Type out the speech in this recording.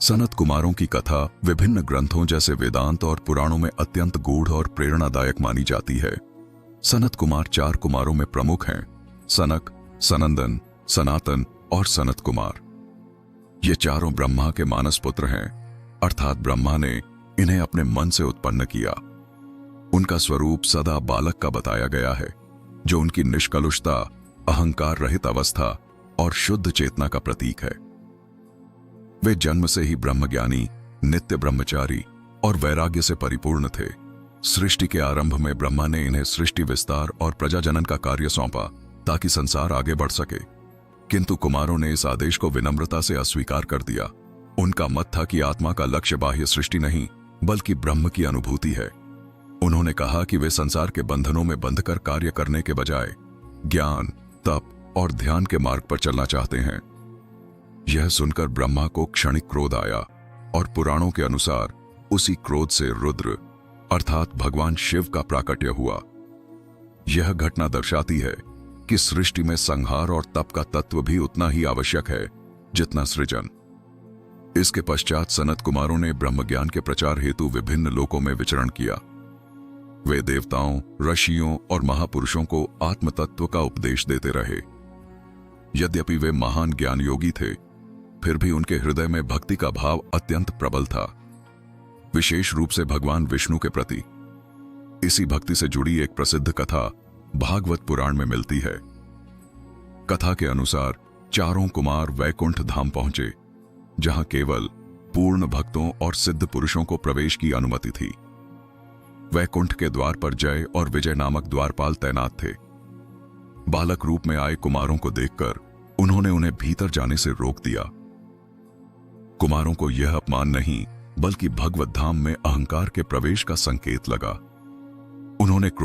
सनत कुमारों की कथा विभिन्न ग्रंथों जैसे वेदांत और पुराणों में अत्यंत गूढ़ और प्रेरणादायक मानी जाती है। सनत कुमार 4 कुमारों में प्रमुख हैं: सनक, सनंदन, सनातन और सनत कुमार। ये चारों ब्रह्मा के मानस पुत्र हैं, अर्थात ब्रह्मा ने इन्हें अपने मन से उत्पन्न किया। उनका स्वरूप सदा बालक का बताया गया है, जो उनकी निष्कलुषता, अहंकार रहित अवस्था और शुद्ध चेतना का प्रतीक है। वे जन्म से ही ब्रह्मज्ञानी, नित्य ब्रह्मचारी और वैराग्य से परिपूर्ण थे। सृष्टि के आरंभ में ब्रह्मा ने इन्हें सृष्टि विस्तार और प्रजाजनन का कार्य सौंपा ताकि संसार आगे बढ़ सके, किंतु कुमारों ने इस आदेश को विनम्रता से अस्वीकार कर दिया। उनका मत था कि आत्मा का लक्ष्य बाह्य सृष्टि नहीं बल्कि ब्रह्म की अनुभूति है। उन्होंने कहा कि वे संसार के बंधनों में बंधकर कार्य करने के बजाय ज्ञान, तप और ध्यान के मार्ग पर चलना चाहते हैं। यह सुनकर ब्रह्मा को क्षणिक क्रोध आया और पुराणों के अनुसार उसी क्रोध से रुद्र अर्थात भगवान शिव का प्राकट्य हुआ। यह घटना दर्शाती है कि सृष्टि में संहार और तप का तत्व भी उतना ही आवश्यक है जितना सृजन। इसके पश्चात सनत कुमारों ने ब्रह्मज्ञान के प्रचार हेतु विभिन्न लोकों में विचरण किया। वे देवताओं, ऋषियों और महापुरुषों को आत्म तत्व का उपदेश देते रहे। यद्यपि वे महान ज्ञान योगी थे, फिर भी उनके हृदय में भक्ति का भाव अत्यंत प्रबल था, विशेष रूप से भगवान विष्णु के प्रति। इसी भक्ति से जुड़ी एक प्रसिद्ध कथा भागवत पुराण में मिलती है। कथा के अनुसार चारों कुमार वैकुंठ धाम पहुंचे, जहां केवल पूर्ण भक्तों और सिद्ध पुरुषों को प्रवेश की अनुमति थी। वैकुंठ के द्वार पर जय और विजय नामक द्वारपाल तैनात थे। बालक रूप में आए कुमारों को देखकर उन्होंने उन्हें भीतर जाने से रोक दिया। कुमारों को यह अपमान नहीं बल्कि भगवत धाम में अहंकार के प्रवेश का संकेत लगा। उन्होंने